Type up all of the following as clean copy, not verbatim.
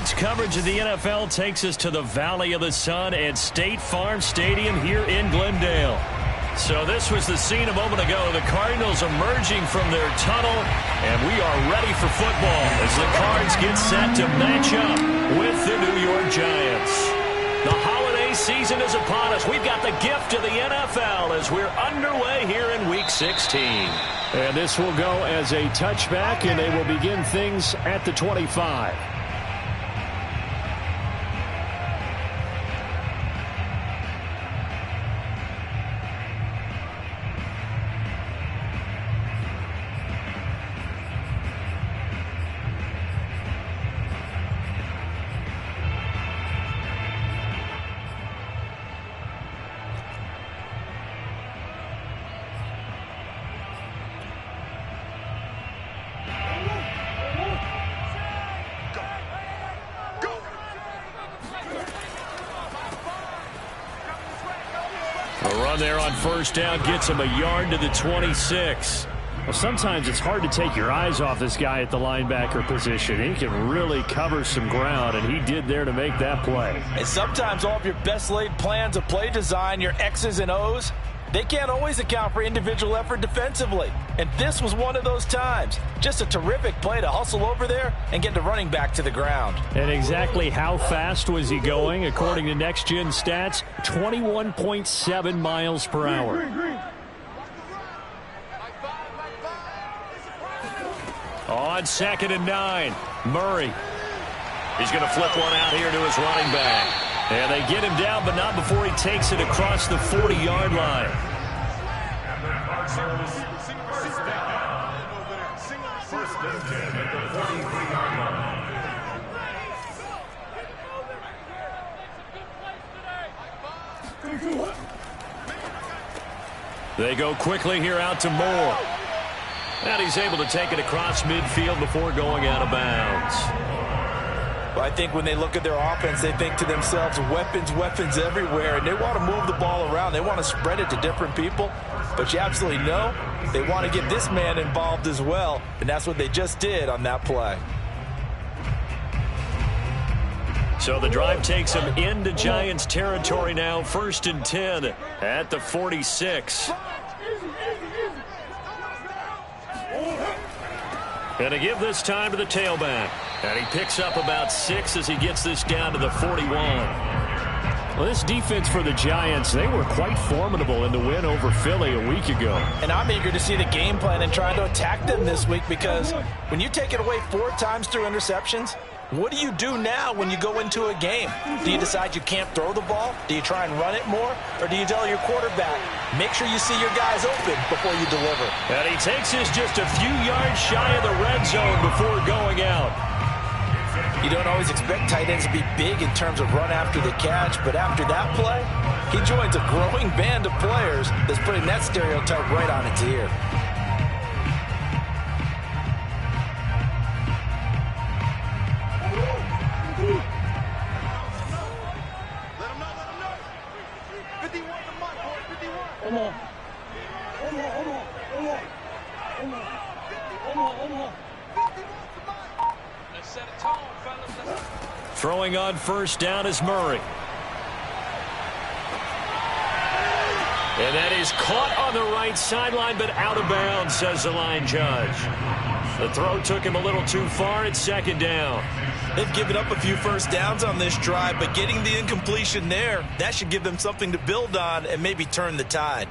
Tonight's coverage of the NFL takes us to the Valley of the Sun at State Farm Stadium here in Glendale. So this was the scene a moment ago. The Cardinals emerging from their tunnel, and we are ready for football as the Cards get set to match up with the New York Giants. The holiday season is upon us. We've got the gift of the NFL as we're underway here in Week 16. And this will go as a touchback, and they will begin things at the 25. There on first down gets him a yard to the 26. Well, sometimes it's hard to take your eyes off this guy at the linebacker position. He can really cover some ground, and he did there to make that play. And sometimes all of your best laid plans of play design, your X's and O's, they can't always account for individual effort defensively. And this was one of those times. Just a terrific play to hustle over there and get the running back to the ground. And exactly how fast was he going? According to Next Gen Stats, 21.7 miles per hour. On 2nd and 9, Murray. He's going to flip one out here to his running back. And they get him down, but not before he takes it across the 40-yard line. They go quickly here out to Moore. And he's able to take it across midfield before going out of bounds. Well, I think when they look at their offense, they think to themselves, weapons, weapons everywhere, and they want to move the ball around. They want to spread it to different people, but you absolutely know they want to get this man involved as well, and that's what they just did on that play. So the drive takes him into Giants territory now, 1st and 10 at the 46. And to give this time to the tailback. And he picks up about 6 as he gets this down to the 41. Well, this defense for the Giants, they were quite formidable in the win over Philly a week ago. And I'm eager to see the game plan and try to attack them this week, because when you take it away 4 times through interceptions, what do you do now when you go into a game? Do you decide you can't throw the ball? Do you try and run it more? Or do you tell your quarterback, make sure you see your guys open before you deliver? And he takes us just a few yards shy of the red zone before going out. You don't always expect tight ends to be big in terms of run after the catch, but after that play, he joins a growing band of players that's putting that stereotype right on its ear. Throwing on first down is Murray. And that is caught on the right sideline, but out of bounds, says the line judge. The throw took him a little too far at 2nd down. They've given up a few first downs on this drive, but getting the incompletion there, that should give them something to build on and maybe turn the tide.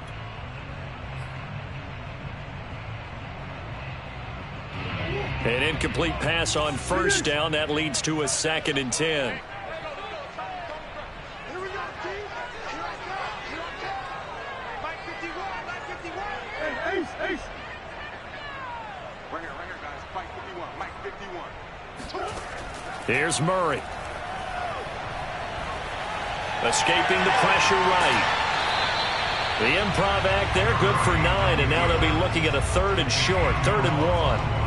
An incomplete pass on first down. That leads to a 2nd and 10. Here's Murray. Escaping the pressure right. The improv act there, good for 9, and now they'll be looking at a 3rd and short, 3rd and 1.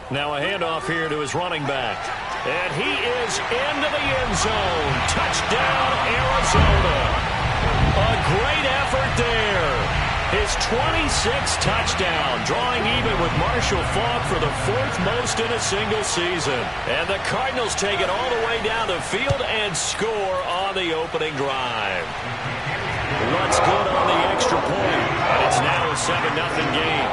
Now a handoff here to his running back. And he is into the end zone. Touchdown, Arizona. A great effort there. His 26th touchdown, drawing even with Marshall Faulk for the 4th most in a single season. And the Cardinals take it all the way down the field and score on the opening drive. Lutz good on the extra point, and it's now a 7-0 game.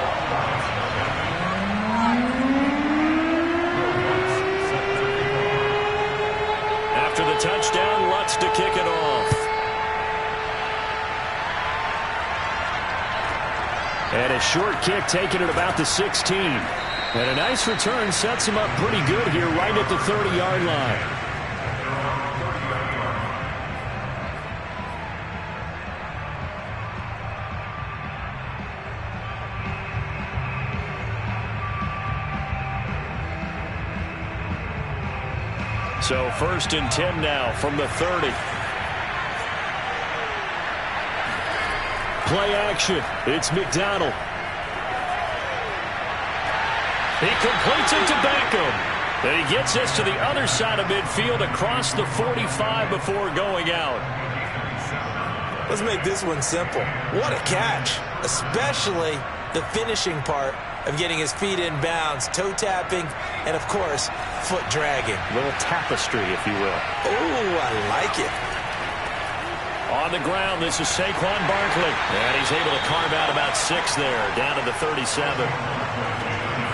After the touchdown, Lutz to kick it off. And a short kick taken at about the 16. And a nice return sets him up pretty good here right at the 30-yard line. So 1st and 10 now from the 30. Play action. It's McDonald. He completes it to Beckham. And he gets us to the other side of midfield across the 45 before going out. Let's make this one simple. What a catch, especially the finishing part of getting his feet in bounds, toe tapping, and, of course, foot dragging. A little tapestry, if you will. Oh, I like it. On the ground, this is Saquon Barkley. And he's able to carve out about 6 there, down to the 37.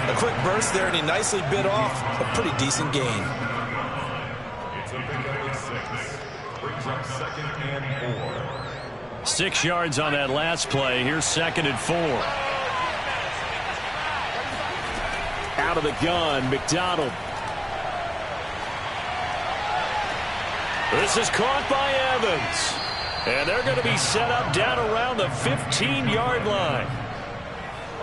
A quick burst there, and he nicely bit off a pretty decent gain. It's a big 6. Brings up 2nd and 4. 6 yards on that last play. Here's 2nd and 4. Out of the gun, McDonald. This is caught by Evans. And they're going to be set up down around the 15-yard line.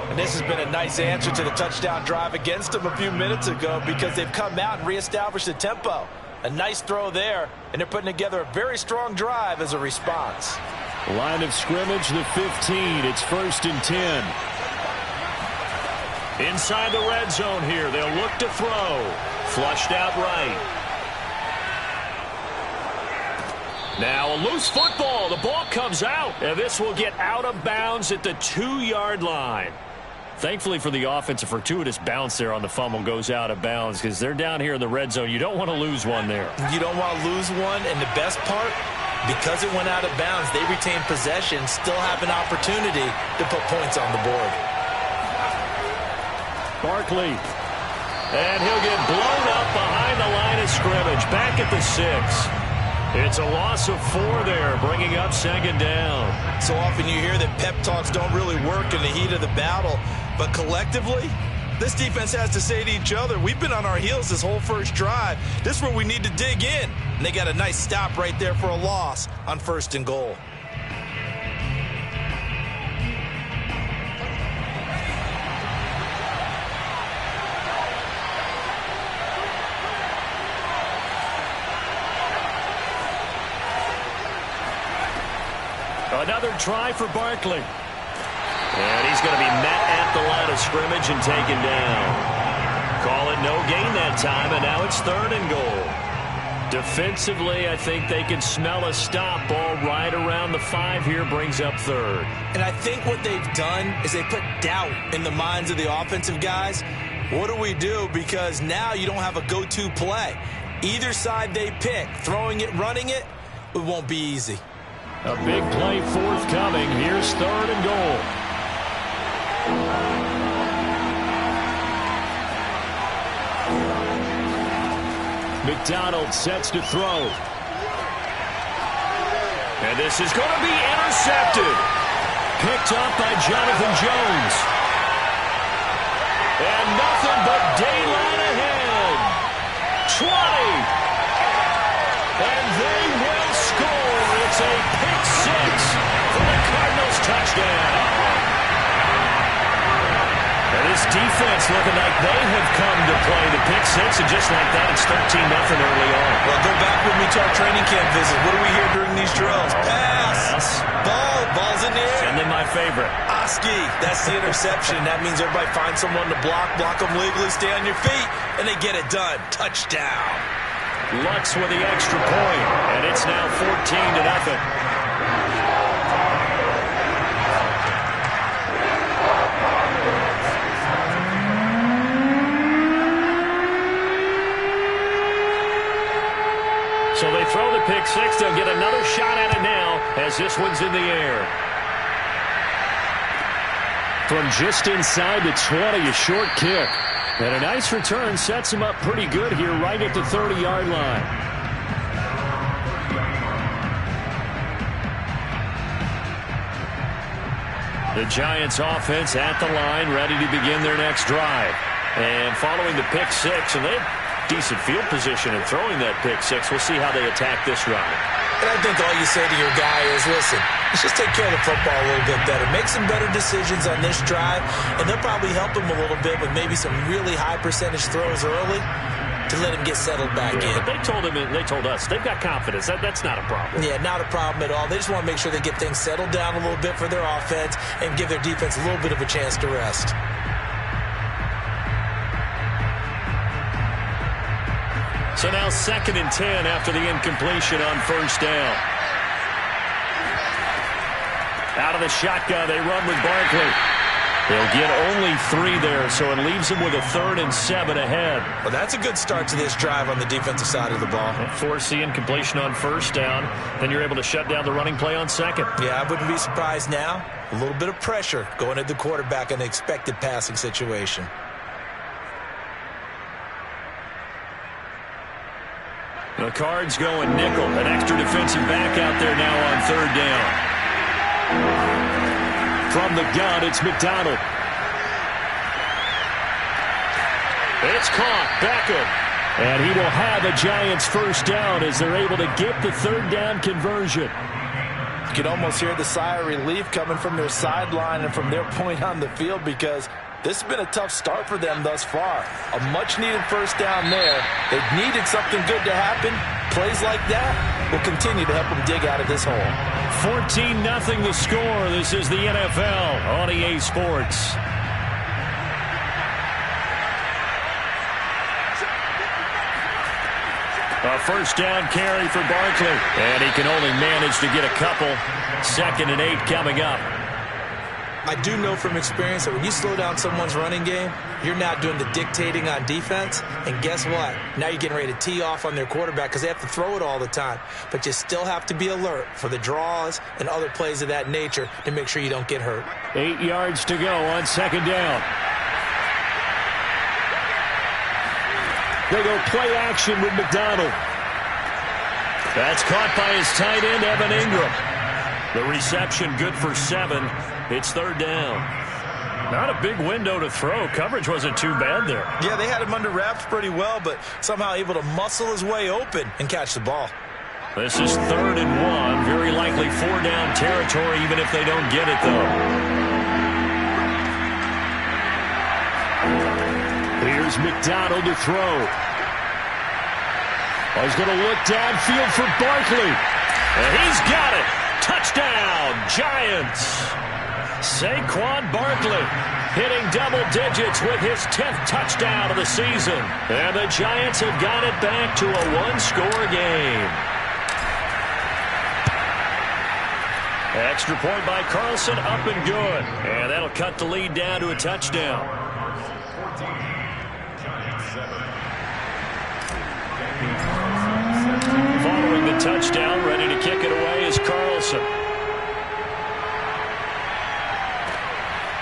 And this has been a nice answer to the touchdown drive against them a few minutes ago because they've come out and reestablished the tempo. A nice throw there, and they're putting together a very strong drive as a response. Line of scrimmage, the 15. It's 1st and 10. Inside the red zone here. They'll look to throw. Flushed out right. Now a loose football. The ball comes out. And this will get out of bounds at the 2-yard line. Thankfully for the offense, a fortuitous bounce there on the fumble goes out of bounds because they're down here in the red zone. You don't want to lose one there. You don't want to lose one. And the best part, because it went out of bounds, they retain possession, still have an opportunity to put points on the board. Barkley. And he'll get blown up behind the line of scrimmage. Back at the 6. It's a loss of 4 there, bringing up 2nd down. So often you hear that pep talks don't really work in the heat of the battle. But collectively, this defense has to say to each other, we've been on our heels this whole first drive. This is where we need to dig in. And they got a nice stop right there for a loss on 1st and goal. Another try for Barkley. And he's going to be met at the line of scrimmage and taken down. Call it no gain that time, and now it's 3rd and goal. Defensively, I think they can smell a stop. Ball right around the 5 here, brings up 3rd. And I think what they've done is they put doubt in the minds of the offensive guys. What do we do? Because now you don't have a go-to play. Either side they pick, throwing it, running it, it won't be easy. A big play forthcoming. Here's 3rd and goal. McDonald sets to throw. And this is going to be intercepted. Picked up by Jonathan Jones. And nothing but daylight ahead. 20. And they will score. It's a pick 6 for the Cardinals touchdown. And this defense looking like they have come to play the pick 6, and just like that, it's 13-0 early on. Well, go back with me to our training camp visit. What do we hear during these drills? Pass. Ball, ball's in the air. And then my favorite. Oski, that's the interception. That means everybody finds someone to block them legally, stay on your feet, and they get it done. Touchdown. Lutz with the extra point, and it's now 14-0. So they throw the pick six. They'll get another shot at it now as this one's in the air. From just inside the 20, a short kick. And a nice return sets him up pretty good here right at the 30-yard line. The Giants offense at the line, ready to begin their next drive. And following the pick six, and they have decent field position in throwing that pick six. We'll see how they attack this run. And I think all you say to your guy is, listen, let's just take care of the football a little bit better. Make some better decisions on this drive, and they'll probably help him a little bit with maybe some really high percentage throws early to let him get settled back in. But they told us they've got confidence. That's not a problem. Yeah, not a problem at all. They just want to make sure they get things settled down a little bit for their offense and give their defense a little bit of a chance to rest. So now 2nd and 10 after the incompletion on first down. Out of the shotgun, they run with Barkley. They'll get only 3 there, so it leaves them with a 3rd and 7 ahead. Well, that's a good start to this drive on the defensive side of the ball. Force the incompletion on first down, then you're able to shut down the running play on second. Yeah, I wouldn't be surprised now. A little bit of pressure going at the quarterback in the expected passing situation. The Cards going nickel. An extra defensive back out there now on 3rd down. From the gun, it's McDonald. It's caught. Beckham. And he will have a Giants first down as they're able to get the 3rd down conversion. You can almost hear the sigh of relief coming from their sideline and from their point on the field because this has been a tough start for them thus far. A much-needed first down there. They needed something good to happen. Plays like that will continue to help them dig out of this hole. 14-0 the score. This is the NFL on EA Sports. A first down carry for Barkley. And he can only manage to get a couple. 2nd and 8 coming up. I do know from experience that when you slow down someone's running game, you're not doing the dictating on defense. And guess what? Now you're getting ready to tee off on their quarterback because they have to throw it all the time. But you still have to be alert for the draws and other plays of that nature to make sure you don't get hurt. 8 yards to go on 2nd down. They go play action with McDonald. That's caught by his tight end, Evan Ingram. The reception good for 7. It's 3rd down. Not a big window to throw. Coverage wasn't too bad there. Yeah, they had him under wraps pretty well, but somehow able to muscle his way open and catch the ball. This is 3rd and 1. Very likely 4-down territory, even if they don't get it, though. Here's McDonald to throw. Oh, he's going to look downfield for Barkley. And he's got it. Touchdown, Giants. Saquon Barkley hitting double digits with his 10th touchdown of the season. And the Giants have got it back to a 1-score game. Extra point by Carlson, up and good. And that'll cut the lead down to a touchdown. Following the touchdown, ready to kick it away is Carlson.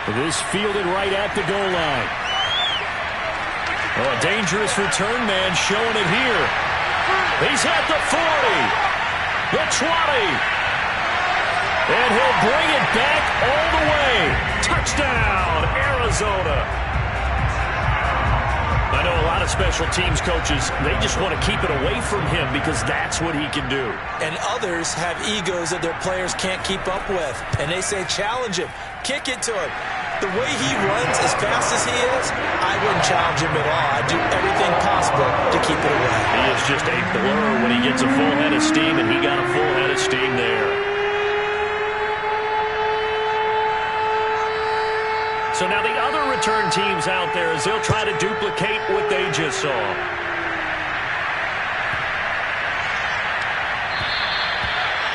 This fielded right at the goal line. Oh, a dangerous return man showing it here. He's at the 40, the 20, and he'll bring it back all the way. Touchdown, Arizona. I know a lot of special teams coaches, they just want to keep it away from him because that's what he can do. And others have egos that their players can't keep up with. And they say, challenge him, kick it to him. The way he runs as fast as he is, I wouldn't challenge him at all. I'd do everything possible to keep it away. He is just a blur when he gets a full head of steam, and he got a full head of steam there. So now the other return teams out there, as they'll try to duplicate what they just saw.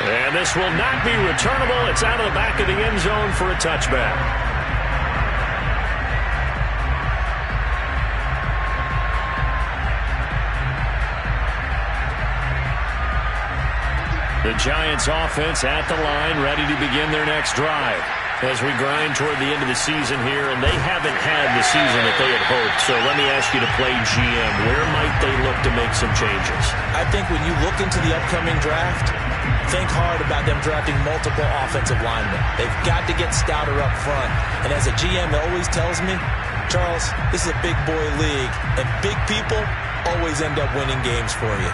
And this will not be returnable. It's out of the back of the end zone for a touchback. The Giants offense at the line, ready to begin their next drive. As we grind toward the end of the season here, and they haven't had the season that they had hoped. So let me ask you to play GM. Where might they look to make some changes? I think when you look into the upcoming draft, think hard about them drafting multiple offensive linemen. They've got to get stouter up front. And as a GM, it always tells me, Charles, this is a big boy league, and big people always end up winning games for you.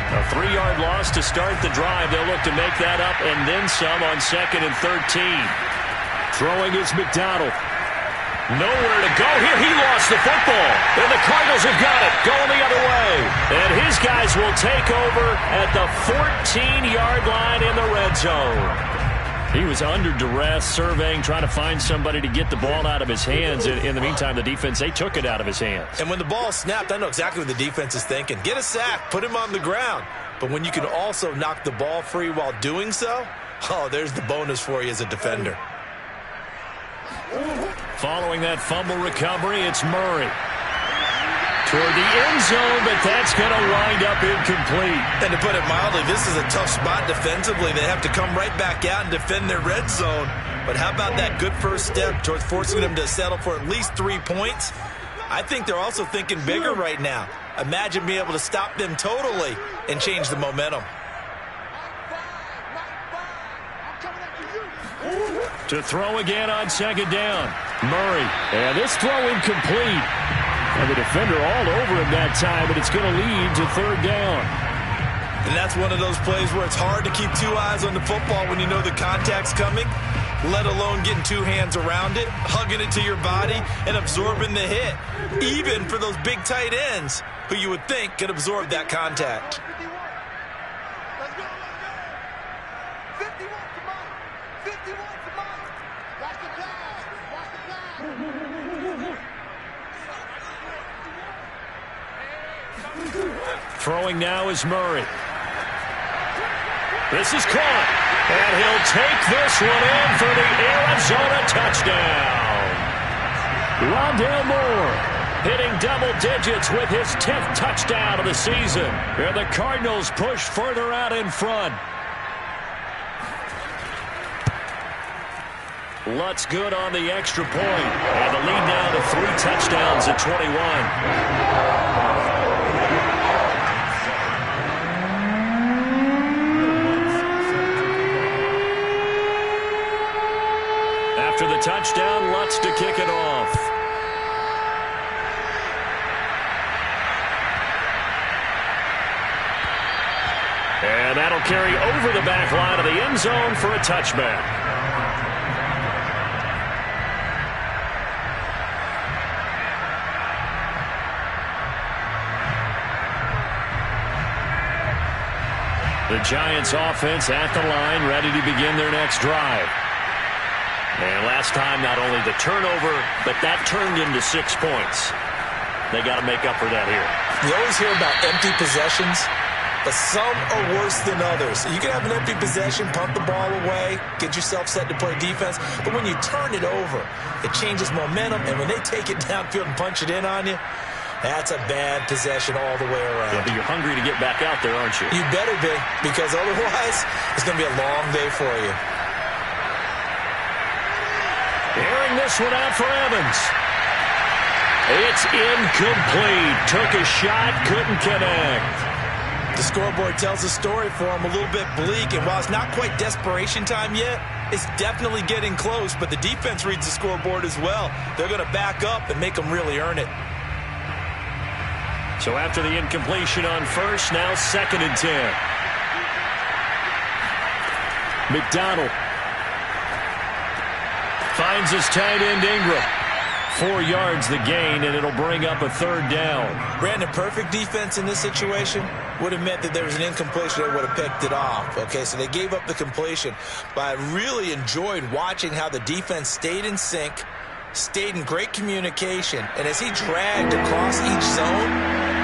A 3-yard loss to start the drive. They'll look to make that up and then some on 2nd and 13. Throwing is McDonald. Nowhere to go here. He lost the football. And the Cardinals have got it. Going the other way. And his guys will take over at the 14-yard line in the red zone. He was under duress, surveying, trying to find somebody to get the ball out of his hands. In the meantime, the defense, they took it out of his hands. And when the ball snapped, I know exactly what the defense is thinking. Get a sack, put him on the ground. But when you can also knock the ball free while doing so, oh, there's the bonus for you as a defender. Following that fumble recovery, it's Murray. Toward the end zone, but that's going to wind up incomplete. And to put it mildly, this is a tough spot defensively. They have to come right back out and defend their red zone. But how about that good first step towards forcing them to settle for at least 3 points? I think they're also thinking bigger right now. Imagine being able to stop them totally and change the momentum. To throw again on 2nd down. Murray. And this throw incomplete. And the defender all over him that time, but it's going to lead to 3rd down. And that's one of those plays where it's hard to keep 2 eyes on the football when you know the contact's coming, let alone getting 2 hands around it, hugging it to your body, and absorbing the hit, even for those big tight ends who you would think could absorb that contact. Throwing now is Murray. This is caught. And he'll take this one in for the Arizona touchdown. Rondale Moore hitting double digits with his 10th touchdown of the season. And the Cardinals push further out in front. Lutz good on the extra point. And the lead now to 3 touchdowns at 21. After the touchdown, Lutz to kick it off. And that'll carry over the back line of the end zone for a touchback. The Giants offense at the line, ready to begin their next drive. And last time, not only the turnover, but that turned into 6 points. They got to make up for that here. You always hear about empty possessions, but some are worse than others. You can have an empty possession, pump the ball away, get yourself set to play defense, but when you turn it over, it changes momentum, and when they take it downfield and punch it in on you, that's a bad possession all the way around. Yeah, but you're hungry to get back out there, aren't you? You better be, because otherwise, it's going to be a long day for you. Airing this one out for Evans. It's incomplete. Took a shot, couldn't connect. The scoreboard tells a story for him, a little bit bleak, and while it's not quite desperation time yet, it's definitely getting close, but the defense reads the scoreboard as well. They're going to back up and make them really earn it. So after the incompletion on first, now 2nd and 10. McDonald finds his tight end Ingram. 4 yards the gain, and it'll bring up a 3rd down. Brandon, perfect defense in this situation. would have meant that there was an incompletion. They would have picked it off. Okay, so they gave up the completion. But I really enjoyed watching how the defense stayed in sync, stayed in great communication. And as he dragged across each zone,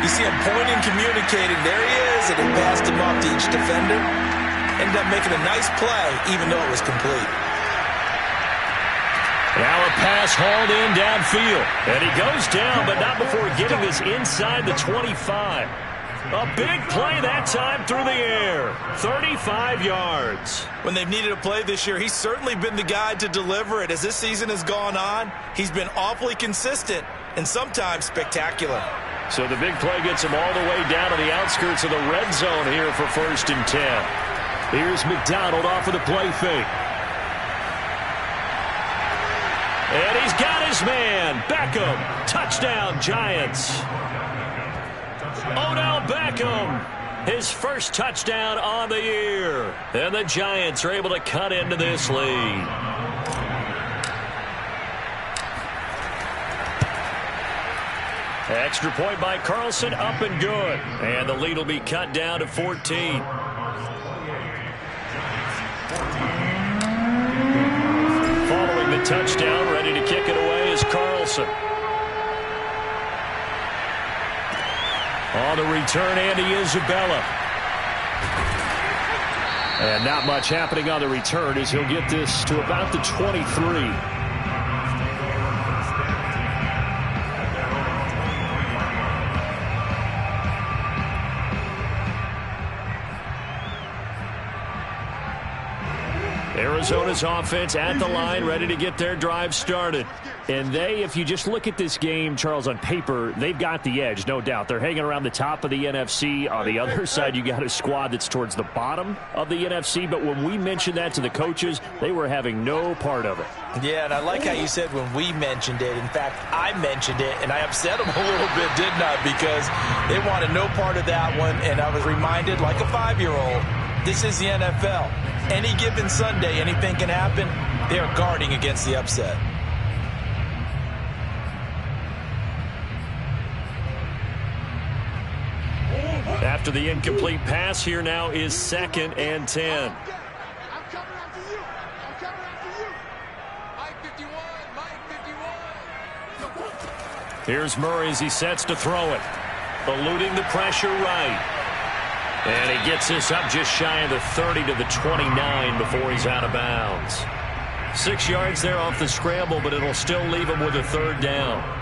you see him pointing, communicating. There he is, and he passed him off to each defender. Ended up making a nice play, even though it was complete. Now a pass hauled in downfield. And he goes down, but not before getting this inside the 25. A big play that time through the air. 35 yards. When they've needed a play this year, he's certainly been the guy to deliver it. As this season has gone on, he's been awfully consistent and sometimes spectacular. So the big play gets him all the way down to the outskirts of the red zone here for 1st and 10. Here's McDonald off of the play fake. And he's got his man. Beckham. Touchdown, Giants. Odell Beckham. His first touchdown on the year. And the Giants are able to cut into this lead. Extra point by Carlson, up and good. And the lead will be cut down to 14. Following the touchdown, ready to kick it away is Carlson. On the return, Andy Isabella. And not much happening on the return as he'll get this to about the 23. Arizona's offense at the line, ready to get their drive started. And if you just look at this game, Charles, on paper, they've got the edge, no doubt. They're hanging around the top of the NFC. On the other side, you got a squad that's towards the bottom of the NFC. But when we mentioned that to the coaches, they were having no part of it. Yeah, and I like how you said when we mentioned it. In fact, I mentioned it, and I upset them a little bit, didn't I? Because they wanted no part of that one, and I was reminded, like a 5-year-old, this is the NFL. Any given Sunday, anything can happen. They are guarding against the upset. After the incomplete pass, here now is 2nd and 10. Here's Murray as he sets to throw it. Eluding the pressure right. And he gets this up just shy of the 30 to the 29 before he's out of bounds. 6 yards there off the scramble, but it'll still leave him with a 3rd down.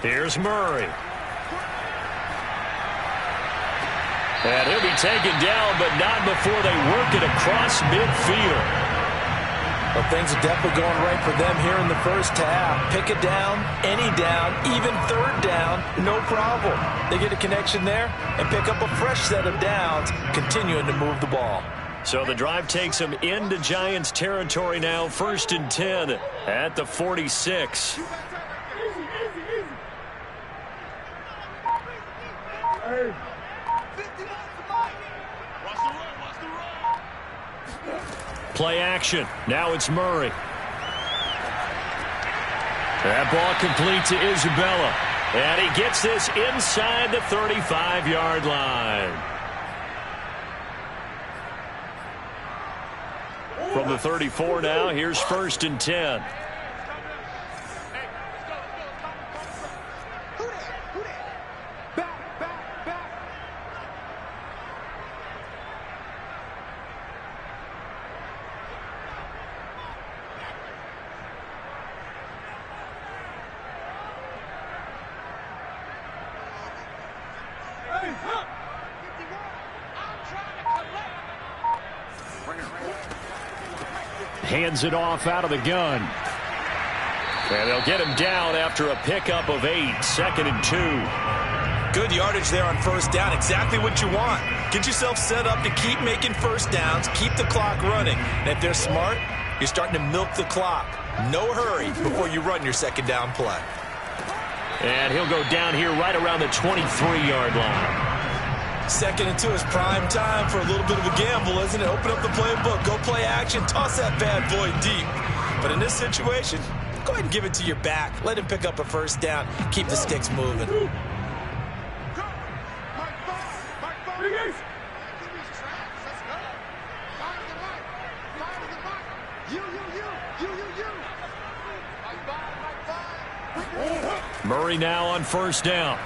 Here's Murray. And he'll be taken down, but not before they work it across midfield. Well, things are definitely going right for them here in the first half. Pick a down, any down, even 3rd down, no problem. They get a connection there and pick up a fresh set of downs, continuing to move the ball. So the drive takes them into Giants territory now, 1st and 10 at the 46. Play action. Now it's Murray. That ball complete to Isabella. And he gets this inside the 35-yard line. From the 34 now, here's 1st and 10. Hands it off out of the gun. And they'll get him down after a pickup of 8, 2nd and 2. Good yardage there on first down. Exactly what you want. Get yourself set up to keep making first downs, keep the clock running. And if they're smart, you're starting to milk the clock. No hurry before you run your second down play. And he'll go down here right around the 23-yard line. 2nd and 2 is prime time for a little bit of a gamble, isn't it? Open up the playbook, go play action, toss that bad boy deep. But in this situation, go ahead and give it to your back. Let him pick up a first down. Keep the sticks moving. Murray now on first down.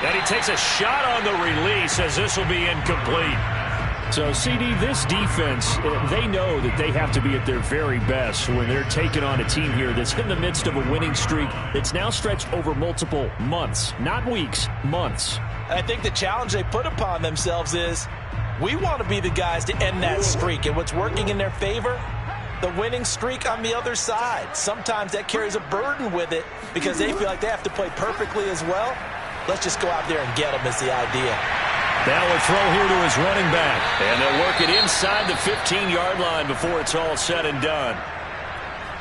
And he takes a shot on the release as this will be incomplete. So, CD, this defense, they know that they have to be at their very best when they're taking on a team here that's in the midst of a winning streak that's now stretched over multiple months, not weeks, months. I think the challenge they put upon themselves is we want to be the guys to end that streak. And what's working in their favor? The winning streak on the other side. Sometimes that carries a burden with it because they feel like they have to play perfectly as well. Let's just go out there and get them is the idea. Now a throw here to his running back. And they'll work it inside the 15-yard line before it's all said and done.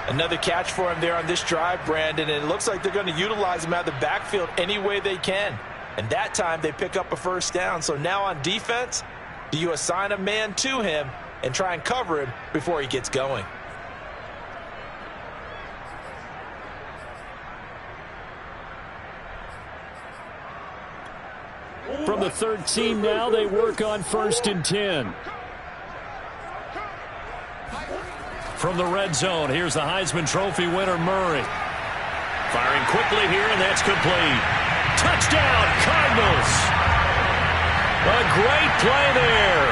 Another catch for him there on this drive, Brandon. And it looks like they're going to utilize him out of the backfield any way they can. And that time they pick up a first down. So now on defense, do you assign a man to him and try and cover him before he gets going? From the third team now, they work on 1st and 10. From the red zone, here's the Heisman Trophy winner, Murray. Firing quickly here, and that's complete. Touchdown, Cardinals! A great play there.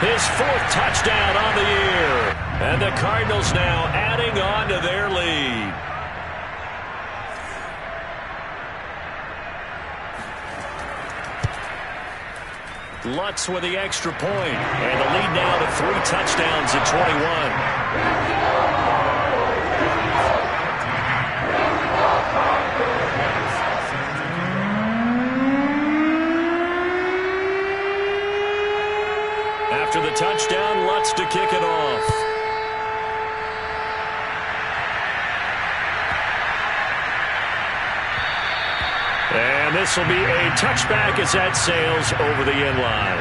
His 4th touchdown on the year. And the Cardinals now adding on to their lead. Lutz with the extra point. And the lead now to 3 touchdowns at 21. After the touchdown, Lutz to kick it off. And this will be a touchback as that sails over the end line.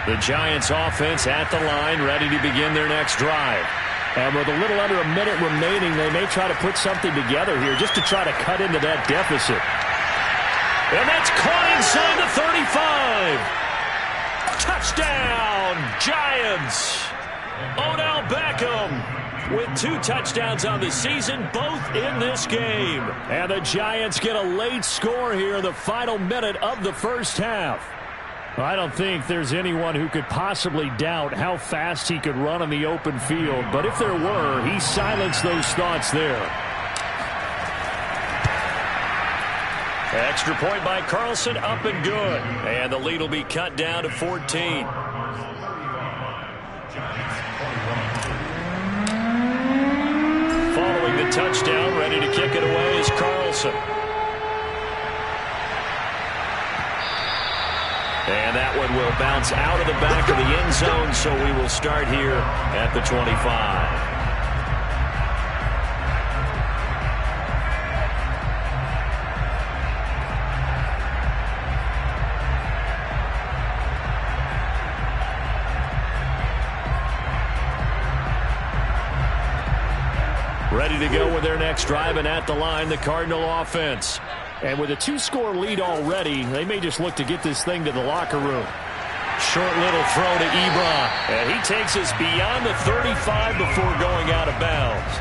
The Giants offense at the line, ready to begin their next drive. And with a little under a minute remaining, they may try to put something together here just to try to cut into that deficit. And that's caught inside the 35. Touchdown, Giants. Odell Beckham with 2 touchdowns on the season, both in this game. And the Giants get a late score here in the final minute of the first half. I don't think there's anyone who could possibly doubt how fast he could run on the open field. But if there were, he silenced those thoughts there. Extra point by Carlson, up and good. And the lead will be cut down to 14. Following the touchdown, ready to kick it away is Carlson. And that one will bounce out of the back of the end zone, so we will start here at the 25. Ready to go with their next drive, and at the line, the Cardinal offense. And with a 2-score lead already, they may just look to get this thing to the locker room. Short little throw to Ebron. And he takes us beyond the 35 before going out of bounds.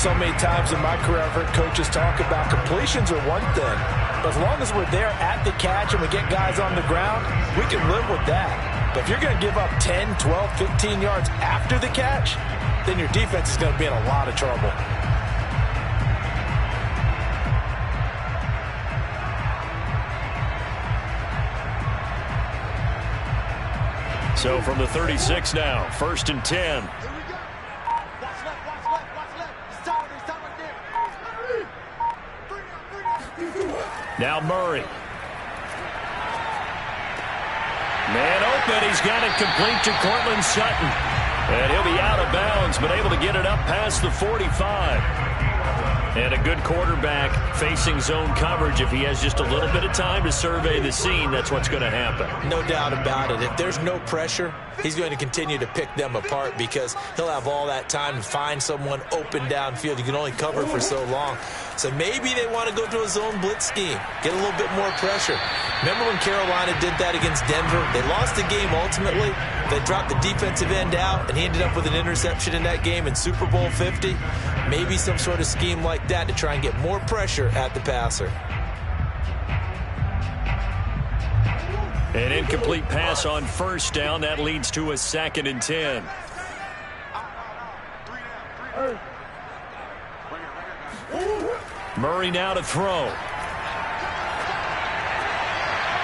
So many times in my career, I've heard coaches talk about completions are one thing. But as long as we're there at the catch and we get guys on the ground, we can live with that. But if you're going to give up 10, 12, 15 yards after the catch, then your defense is going to be in a lot of trouble. So from the 36 now, 1st and 10. Now Murray. Man open. He's got it complete to Cortland Sutton. And he'll be out of bounds, but able to get it up past the 45. And a good quarterback facing zone coverage. If he has just a little bit of time to survey the scene, that's what's going to happen. No doubt about it. If there's no pressure, he's going to continue to pick them apart because he'll have all that time to find someone open downfield. You can only cover for so long. So maybe they want to go to a zone blitz scheme, get a little bit more pressure. Remember when Carolina did that against Denver? They lost the game ultimately. They dropped the defensive end out, and he ended up with an interception in that game in Super Bowl 50. Maybe some sort of scheme like that to try and get more pressure at the passer. An incomplete pass on 1st down. That leads to a 2nd and 10. Murray now to throw.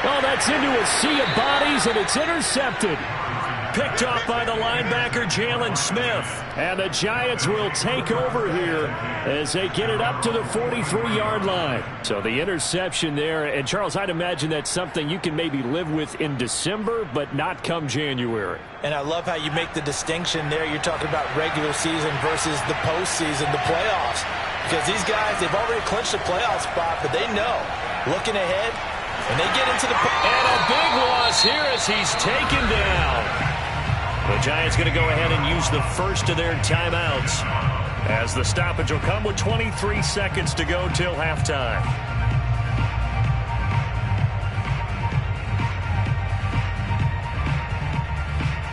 Oh, that's into a sea of bodies, and it's intercepted. Picked off by the linebacker, Jalen Smith. And the Giants will take over here as they get it up to the 43-yard line. So the interception there. And, Charles, I'd imagine that's something you can maybe live with in December, but not come January. And I love how you make the distinction there. You're talking about regular season versus the postseason, the playoffs. Because these guys, they've already clinched a playoff spot, but they know, looking ahead, when they get into the... And a big loss here as he's taken down. The Giants going to go ahead and use the first of their timeouts as the stoppage will come with 23 seconds to go till halftime.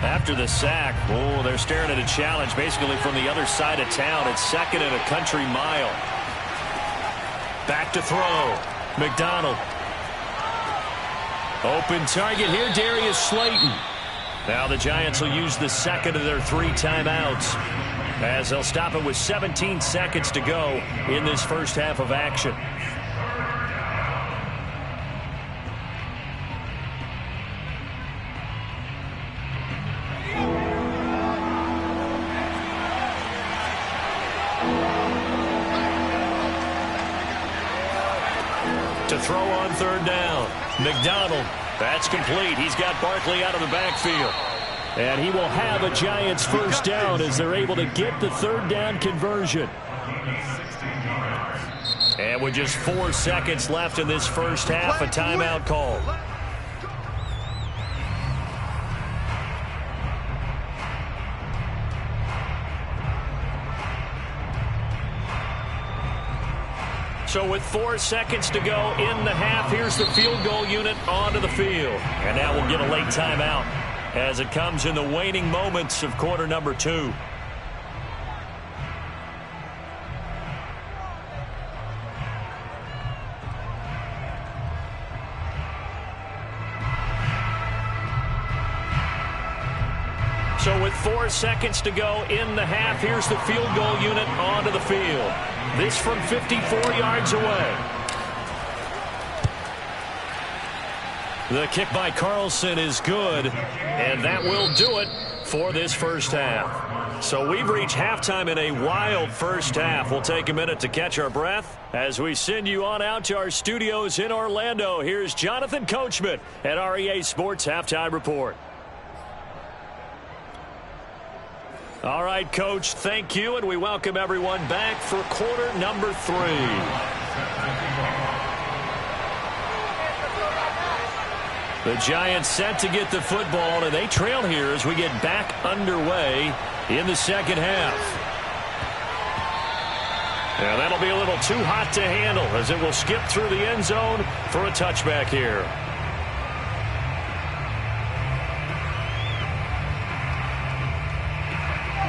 After the sack, oh, they're staring at a challenge basically from the other side of town. It's 2nd and a country mile. Back to throw. McDonald. Open target here, Darius Slayton. Now the Giants will use the 2nd of their 3 timeouts as they'll stop it with 17 seconds to go in this first half of action. To throw on 3rd down. McDonald. That's complete. He's got Barkley out of the backfield. And he will have a Giants first down as they're able to get the 3rd down conversion. And with just 4 seconds left in this first half, a timeout call. So with 4 seconds to go in the half, here's the field goal unit onto the field. And now we'll get a late timeout as it comes in the waning moments of quarter number 2. So with 4 seconds to go in the half, here's the field goal unit onto the field. This from 54 yards away. The kick by Carlson is good, and that will do it for this first half. So we've reached halftime in a wild first half. We'll take a minute to catch our breath as we send you on out to our studios in Orlando. Here's Jonathan Coachman at REA Sports Halftime Report. All right, Coach, thank you, and we welcome everyone back for quarter number 3. The Giants set to get the football, and they trail here as we get back underway in the second half. And that'll be a little too hot to handle as it will skip through the end zone for a touchback here.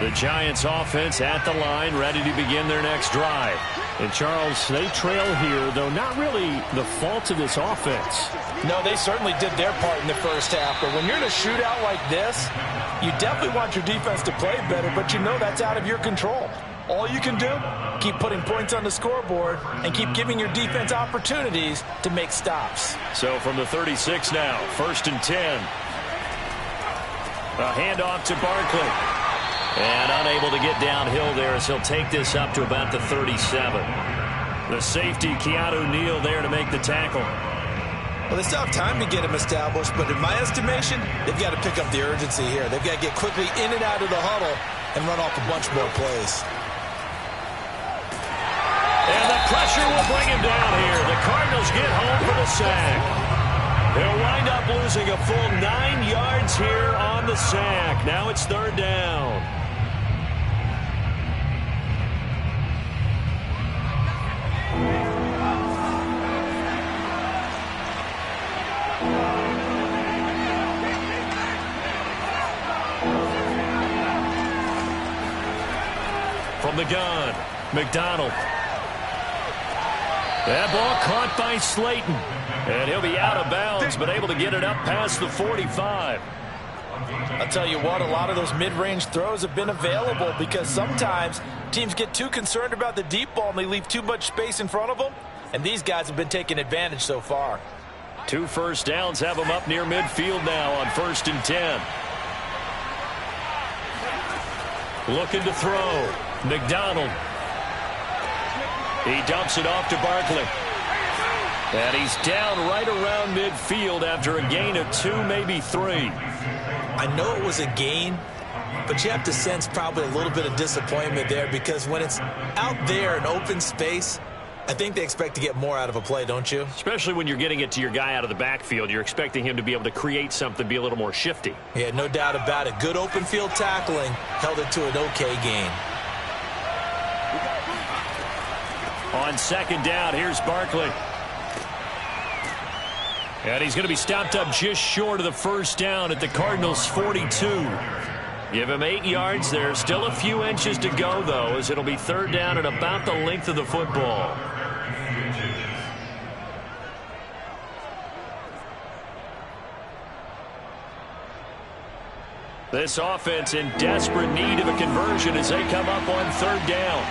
The Giants offense at the line, ready to begin their next drive. And, Charles, they trail here, though not really the fault of this offense. No, they certainly did their part in the first half. But when you're in a shootout like this, you definitely want your defense to play better, but you know that's out of your control. All you can do, keep putting points on the scoreboard and keep giving your defense opportunities to make stops. So from the 36 now, 1st and 10. A handoff to Barkley. And unable to get downhill there as he'll take this up to about the 37. The safety, Keanu Neal, there to make the tackle. Well, they still have time to get him established, but in my estimation, they've got to pick up the urgency here. They've got to get quickly in and out of the huddle and run off a bunch more plays. And the pressure will bring him down here. The Cardinals get home for the sack. They'll wind up losing a full 9 yards here on the sack. Now it's third down. From the gun, McDonald. That ball caught by Slayton. And he'll be out of bounds, but able to get it up past the 45. I'll tell you what, a lot of those mid-range throws have been available because sometimes teams get too concerned about the deep ball and they leave too much space in front of them. And these guys have been taking advantage so far. 2 first downs have them up near midfield now on 1st and 10. Looking to throw. McDonald. He dumps it off to Barkley. And he's down right around midfield after a gain of 2, maybe 3. I know it was a gain, but you have to sense probably a little bit of disappointment there because when it's out there in open space, I think they expect to get more out of a play, don't you? Especially when you're getting it to your guy out of the backfield. You're expecting him to be able to create something, be a little more shifty. Yeah, no doubt about it. Good open field tackling held it to an okay gain. On 2nd down, here's Barkley. And he's going to be stopped up just short of the first down at the Cardinals' 42. Give him 8 yards there. Still a few inches to go, though, as it'll be 3rd down and about the length of the football. This offense in desperate need of a conversion as they come up on 3rd down.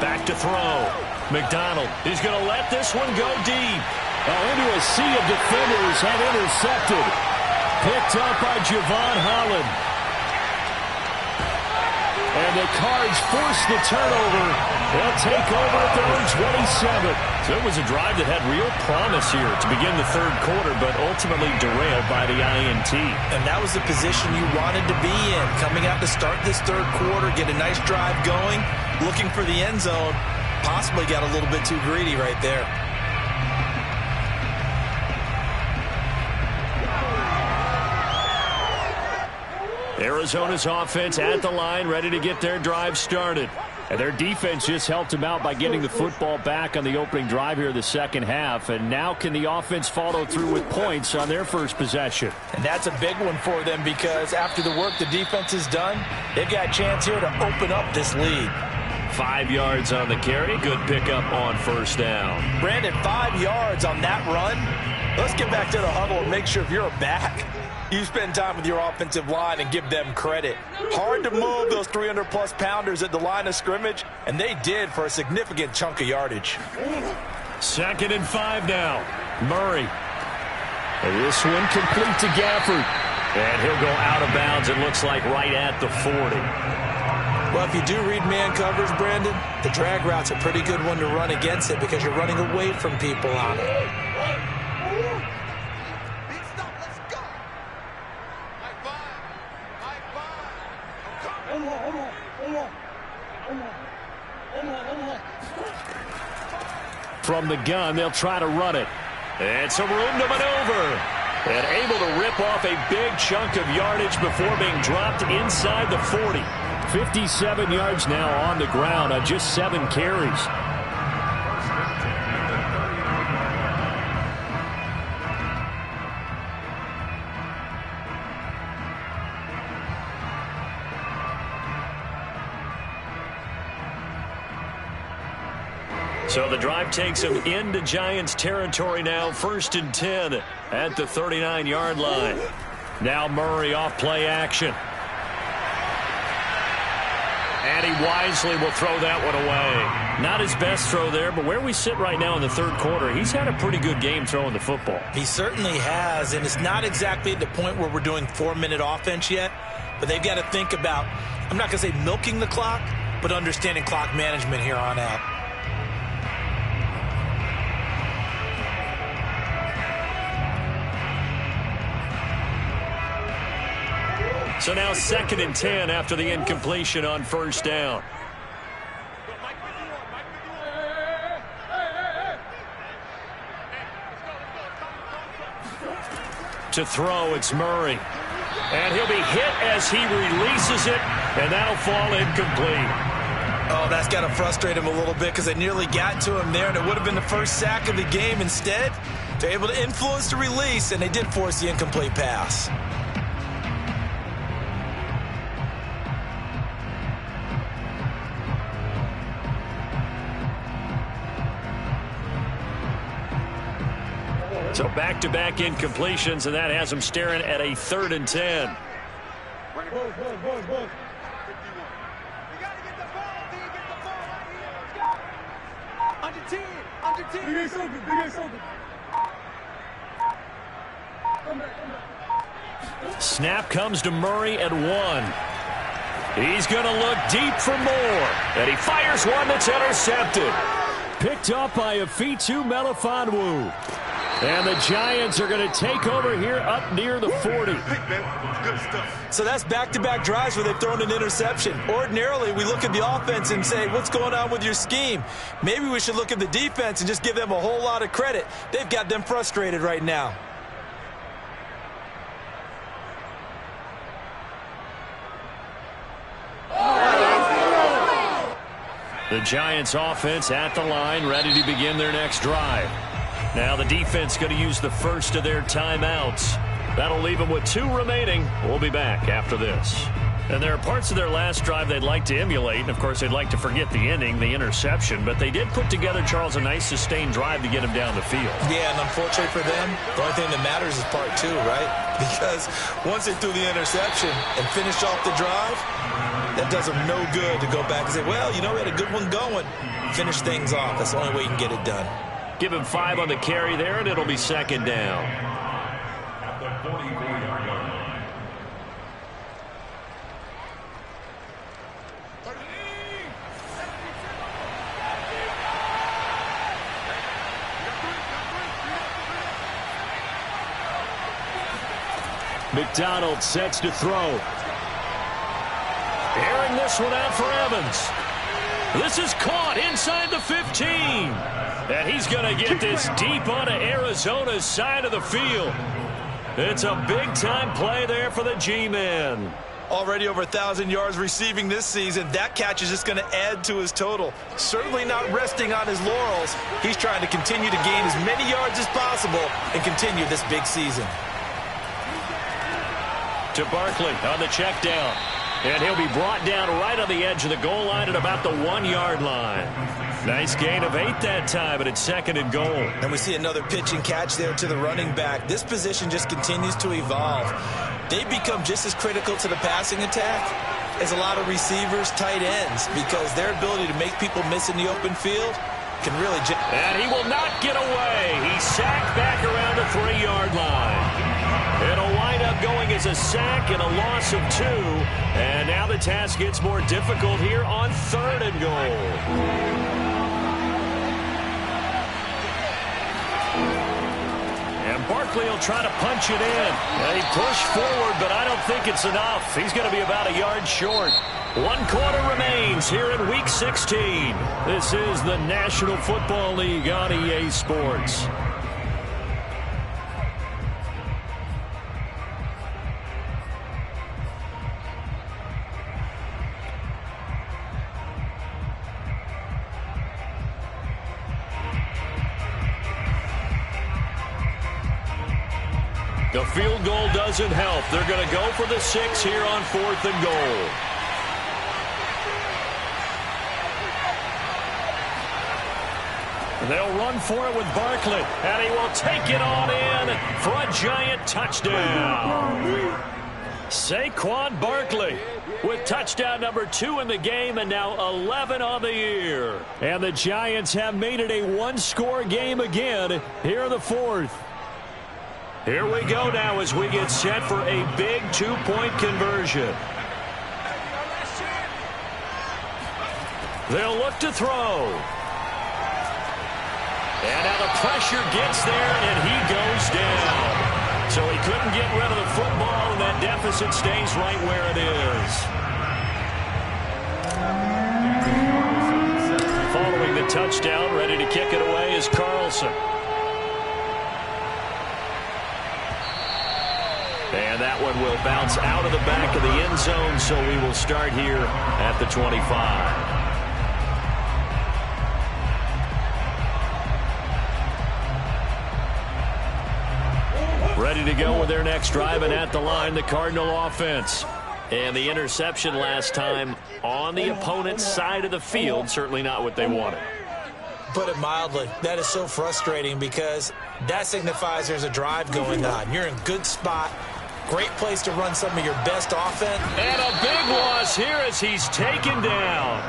Back to throw. McDonald, he's going to let this one go deep. Into a sea of defenders and intercepted. Picked up by Javon Holland. And the Cards force the turnover. They'll take over at their own 27. So it was a drive that had real promise here to begin the 3rd quarter, but ultimately derailed by the INT. And that was the position you wanted to be in. Coming out to start this 3rd quarter, get a nice drive going, looking for the end zone. Possibly got a little bit too greedy right there. Arizona's offense at the line, ready to get their drive started. And their defense just helped them out by getting the football back on the opening drive here in the 2nd half. And now can the offense follow through with points on their first possession? And that's a big one for them because after the work the defense has done, they've got a chance here to open up this lead. 5 yards on the carry. Good pickup on 1st down. Brandon, 5 yards on that run. Let's get back to the huddle and make sure if you're a back, you spend time with your offensive line and give them credit. Hard to move those 300-plus pounders at the line of scrimmage, and they did for a significant chunk of yardage. 2nd and 5 now. Murray. And this one complete to Gafford. And he'll go out of bounds, it looks like, right at the 40. Well, if you do read man coverage, Brandon, the drag route's a pretty good one to run against it because you're running away from people on it. From the gun, they'll try to run it. And some room to maneuver. And able to rip off a big chunk of yardage before being dropped inside the 40. 57 yards now on the ground on just 7 carries. So the drive takes them into Giants territory now. 1st and 10 at the 39-yard line. Now Murray off play action. And he wisely will throw that one away. Not his best throw there, but where we sit right now in the third quarter, he's had a pretty good game throwing the football. He certainly has, and it's not exactly at the point where we're doing 4-minute offense yet, but they've got to think about, I'm not going to say milking the clock, but understanding clock management here on out. So now 2nd and 10 after the incompletion on first down. To throw, it's Murray. And he'll be hit as he releases it, and that'll fall incomplete. Oh, that's got to frustrate him a little bit because they nearly got to him there, and it would have been the first sack of the game. Instead, they're able to influence the release, and they did force the incomplete pass. So back-to-back incompletions, and that has him staring at a 3rd and 10. Snap comes to Murray at 1. He's going to look deep for more, and he fires one that's intercepted. Picked up by Afitu Melifonwu. And the Giants are going to take over here up near the 40. So that's back-to-back drives where they've thrown an interception. Ordinarily, we look at the offense and say, what's going on with your scheme? Maybe we should look at the defense and just give them a whole lot of credit. They've got them frustrated right now. The Giants offense at the line, ready to begin their next drive. Now the defense going to use the first of their timeouts. That'll leave them with 2 remaining. We'll be back after this. And there are parts of their last drive they'd like to emulate. And, of course, they'd like to forget the ending, the interception. But they did put together, Charles, a nice sustained drive to get him down the field. Yeah, and unfortunately for them, the only thing that matters is part 2, right? Because once they threw the interception and finished off the drive, that does them no good to go back and say, well, you know, we had a good one going. Finish things off. That's the only way you can get it done. Give him 5 on the carry there, and it'll be 2nd down. At the 44-yard line. McDonald sets to throw. Airing this one out for Evans. This is caught inside the 15. And he's going to get this deep onto Arizona's side of the field. It's a big-time play there for the G-men. Already over 1,000 yards receiving this season. That catch is just going to add to his total. Certainly not resting on his laurels. He's trying to continue to gain as many yards as possible and continue this big season. To Barkley on the check down. And he'll be brought down right on the edge of the goal line at about the 1-yard line. Nice gain of 8 that time, but it's 2nd and goal. And we see another pitch and catch there to the running back. This position just continues to evolve. They become just as critical to the passing attack as a lot of receivers, tight ends, because their ability to make people miss in the open field can really... And he will not get away. He's sacked back around the 3-yard line. It'll wind up going as a sack and a loss of 2. And now the task gets more difficult here on 3rd and goal. And Barkley will try to punch it in. And he pushed forward, but I don't think it's enough. He's going to be about a yard short. 1 quarter remains here in Week 16. This is the National Football League on EA Sports. The field goal doesn't help. They're going to go for the 6 here on 4th and goal. They'll run for it with Barkley, and he will take it on in for a Giant touchdown. Saquon Barkley with touchdown number 2 in the game and now 11 on the year. And the Giants have made it a one-score game again here in the fourth. Here we go now as we get set for a big two-point conversion. They'll look to throw. And now the pressure gets there, and he goes down. So he couldn't get rid of the football, and that deficit stays right where it is. Following the touchdown, ready to kick it away is Carlson. And that one will bounce out of the back of the end zone, so we will start here at the 25. Ready to go with their next drive, and at the line, the Cardinal offense. And the interception last time on the opponent's side of the field, certainly not what they wanted. Put it mildly, that is so frustrating because that signifies there's a drive going on. You're in a good spot, great place to run some of your best offense. And a big loss here as he's taken down.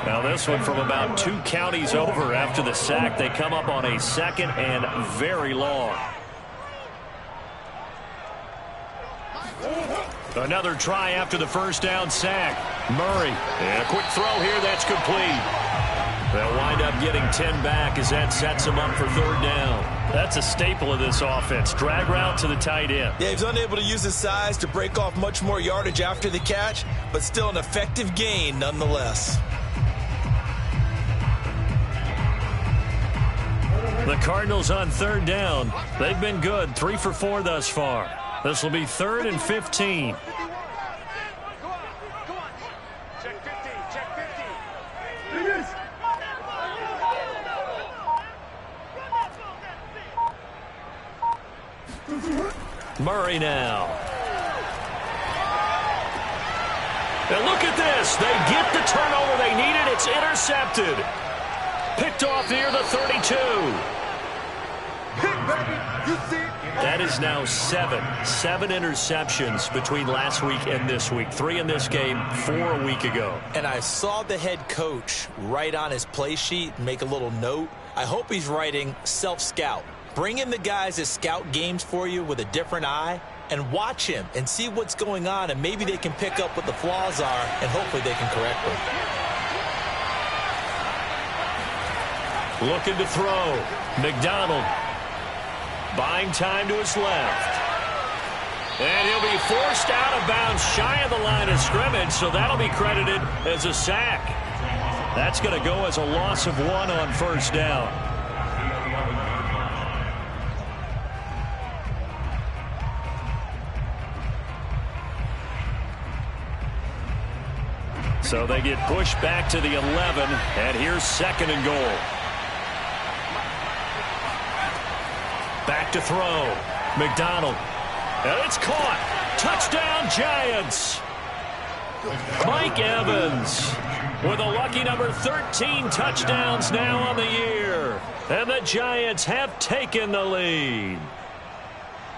Now this one from about 2 counties over after the sack. They come up on a second and very long. Another try after the first down sack. Murray. And a quick throw here. That's complete. They'll wind up getting 10 back as that sets them up for third down. That's a staple of this offense. Drag route to the tight end. Yeah, he's unable to use his size to break off much more yardage after the catch, but still an effective gain nonetheless. The Cardinals on third down. They've been good. 3 for 4 thus far. This will be 3rd and 15. Murray now. And look at this. They get the turnover they needed. It's intercepted. Picked off near the 32. That is now 7 interceptions between last week and this week. 3 in this game, 4 a week ago. And I saw the head coach write on his play sheet, make a little note. I hope he's writing self-scout. Bring in the guys that scout games for you with a different eye and watch him and see what's going on, and maybe they can pick up what the flaws are and hopefully they can correct them. Looking to throw. McDonald. Buying time to his left. And he'll be forced out of bounds shy of the line of scrimmage, so that'll be credited as a sack. That's going to go as a loss of 1 on first down. So they get pushed back to the 11, and here's 2nd and goal. Back to throw. McDonald. And it's caught. Touchdown, Giants. Mike Evans with a lucky number 13 touchdowns now on the year. And the Giants have taken the lead.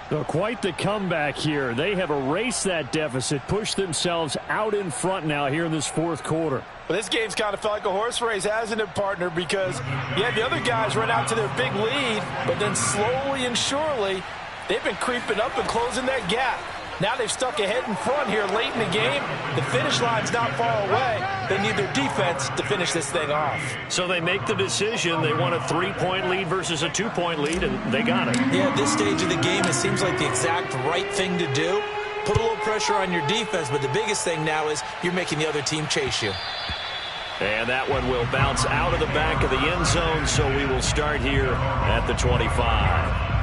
So quite the comeback here. They have erased that deficit, pushed themselves out in front now here in this fourth quarter. Well, this game's kind of felt like a horse race, hasn't it, partner? Because, yeah, the other guys run out to their big lead, but then slowly and surely, they've been creeping up and closing that gap. Now they've stuck ahead in front here late in the game. The finish line's not far away. They need their defense to finish this thing off. So they make the decision. They want a 3-point lead versus a 2-point lead, and they got it. Yeah, at this stage of the game, it seems like the exact right thing to do. Put a little pressure on your defense, but the biggest thing now is you're making the other team chase you. And that one will bounce out of the back of the end zone, so we will start here at the 25.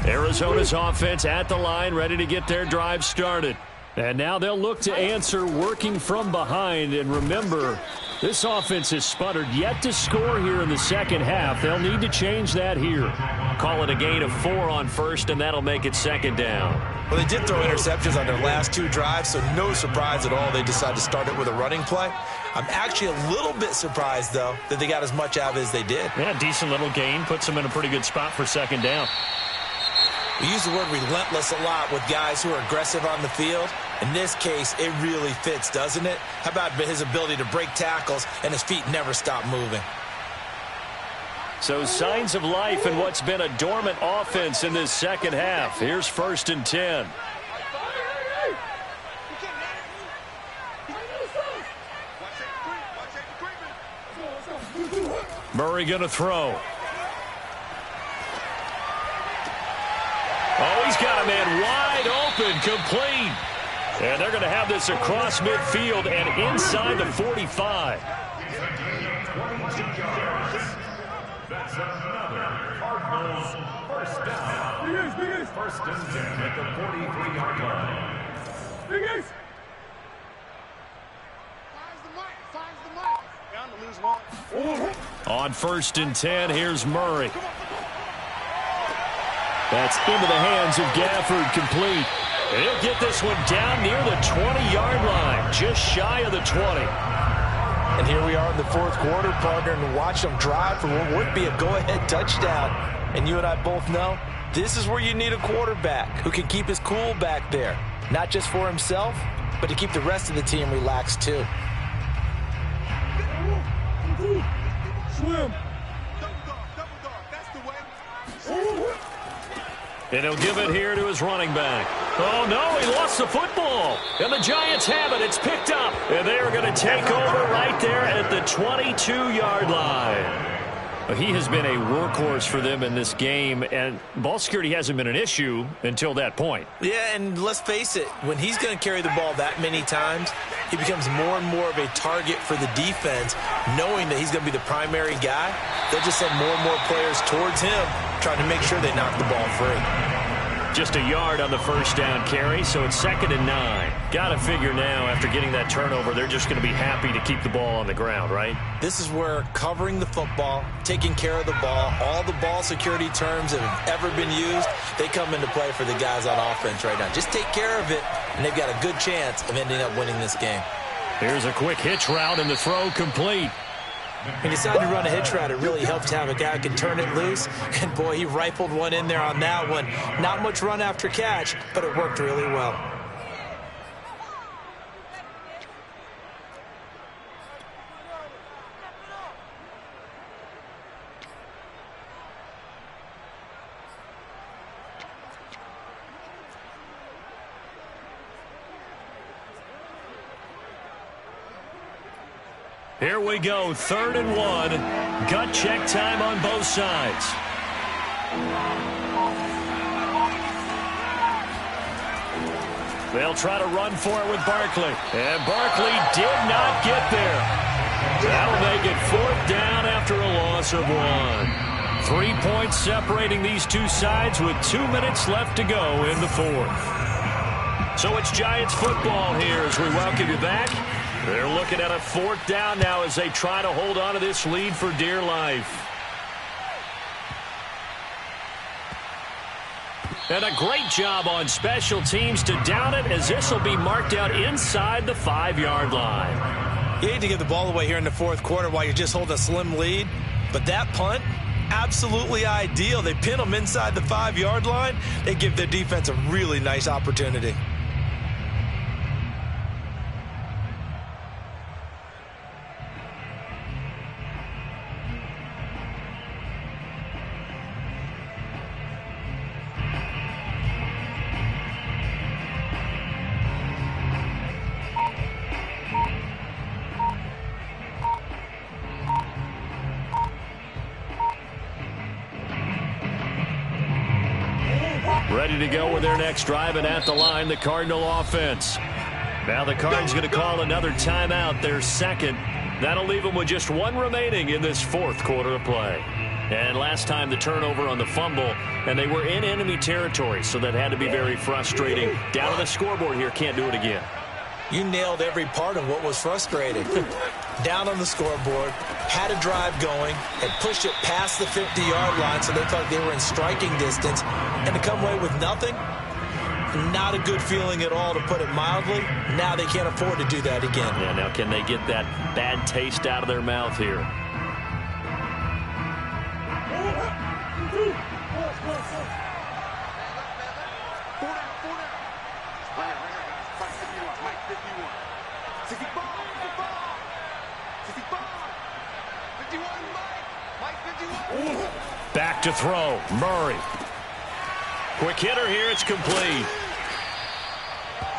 Arizona's offense at the line, ready to get their drive started. And now they'll look to answer working from behind. And remember, this offense has sputtered yet to score here in the second half. They'll need to change that here. Call it a gain of 4 on first, and that'll make it 2nd down. Well, they did throw interceptions on their last 2 drives, so no surprise at all they decided to start it with a running play. I'm actually a little bit surprised, though, that they got as much out of it as they did. Yeah, decent little gain. Puts them in a pretty good spot for second down. We use the word relentless a lot with guys who are aggressive on the field. In this case, it really fits, doesn't it? How about his ability to break tackles and his feet never stop moving? So signs of life in what's been a dormant offense in this second half. Here's 1st and 10. Murray going to throw. Oh, he's got a man wide open, complete. And they're going to have this across midfield and inside the 45. That's another Cardinals first down. First and 10 at the 43-yard line. On 1st and 10, here's Murray. That's into the hands of Gafford, complete. And he'll get this one down near the 20-yard line, just shy of the 20. And here we are in the 4th quarter, partner, and watch them drive for what would be a go-ahead touchdown. And you and I both know this is where you need a quarterback who can keep his cool back there, not just for himself, but to keep the rest of the team relaxed too. Swim. And he'll give it here to his running back. Oh, no, he lost the football. And the Giants have it. It's picked up. And they're going to take over right there at the 22-yard line. He has been a workhorse for them in this game, and ball security hasn't been an issue until that point. Yeah, and let's face it, when he's going to carry the ball that many times, he becomes more and more of a target for the defense, knowing that he's going to be the primary guy. They'll just send more and more players towards him, trying to make sure they knock the ball free. Just a yard on the first down carry, so it's 2nd and 9. Got to figure now, after getting that turnover, they're just going to be happy to keep the ball on the ground, right? This is where covering the football, taking care of the ball, all the ball security terms that have ever been used, they come into play for the guys on offense right now. Just take care of it, and they've got a good chance of ending up winning this game. Here's a quick hitch route, and the throw complete. He decided to run a hitch route. It really helped to have a guy who can turn it loose. And, boy, he rifled one in there on that one. Not much run after catch, but it worked really well. Here we go, 3rd and 1. Gut check time on both sides. They'll try to run for it with Barkley. And Barkley did not get there. That'll make it 4th down after a loss of 1. 3 points separating these two sides with 2 minutes left to go in the 4th. So it's Giants football here as we welcome you back. They're looking at a 4th down now as they try to hold on to this lead for dear life. And a great job on special teams to down it, as this will be marked out inside the 5-yard line. You hate to give the ball away here in the 4th quarter while you're just holding a slim lead, but that punt, absolutely ideal. They pin them inside the 5-yard line. They give their defense a really nice opportunity. Ready to go with their next drive, and at the line, the Cardinal offense. Now the Cards going to call another timeout, their 2nd. That'll leave them with just 1 remaining in this 4th quarter of play. And last time the turnover on the fumble, and they were in enemy territory, so that had to be very frustrating. Down on the scoreboard here, can't do it again. You nailed every part of what was frustrating. Down on the scoreboard, had a drive going, had pushed it past the 50-yard line so they thought they were in striking distance, and to come away with nothing, Not a good feeling at all, to put it mildly. Now they can't afford to do that again. Yeah, now can they get that bad taste out of their mouth here? Back to throw, Murray. Quick hitter here, it's complete.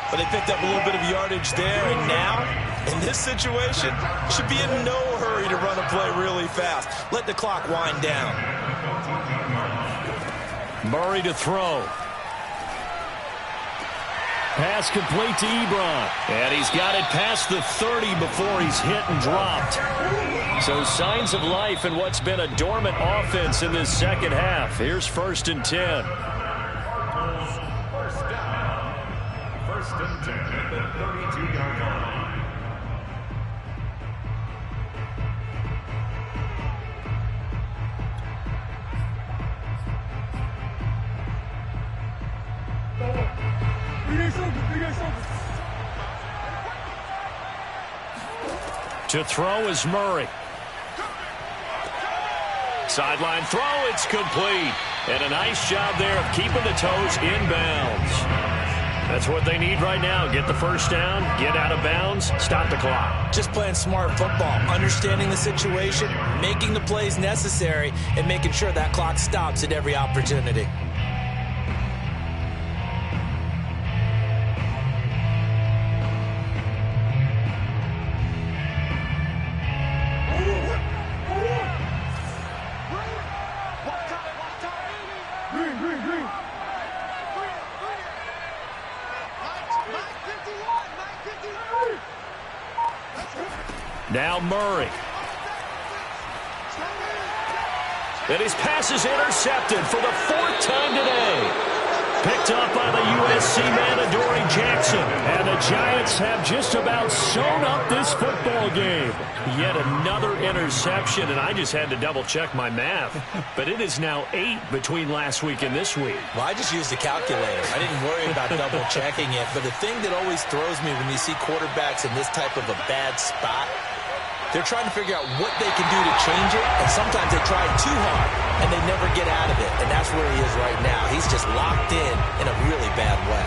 But they picked up a little bit of yardage there, and now, in this situation, should be in no hurry to run a play really fast. Let the clock wind down. Murray to throw. Pass complete to Ebron. And he's got it past the 30 before he's hit and dropped. So signs of life in what's been a dormant offense in this second half. Here's 1st and 10. First and 10 at the 32-yard line. To throw is Murray. Sideline throw, it's complete. And a nice job there of keeping the toes inbounds. That's what they need right now. Get the first down, get out of bounds, stop the clock. Just playing smart football, understanding the situation, making the plays necessary, and making sure that clock stops at every opportunity. Now Murray. And his pass is intercepted for the 4th time today. Picked up by the USC man, Adoree Jackson. And the Giants have just about sewn up this football game. Yet another interception, and I just had to double-check my math. But it is now 8 between last week and this week. Well, I just used the calculator. I didn't worry about double-checking it. But the thing that always throws me when you see quarterbacks in this type of a bad spot, they're trying to figure out what they can do to change it, and sometimes they try too hard, and they never get out of it, and that's where he is right now. He's just locked in a really bad way.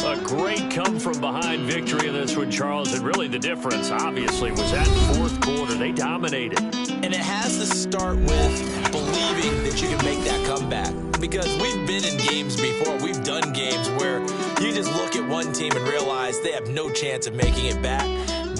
A great come-from-behind victory in this one, Charles, and really the difference, obviously, was that 4th quarter. They dominated. And it has to start with believing that you can make that comeback. Because we've been in games before. We've done games where you just look at one team and realize they have no chance of making it back.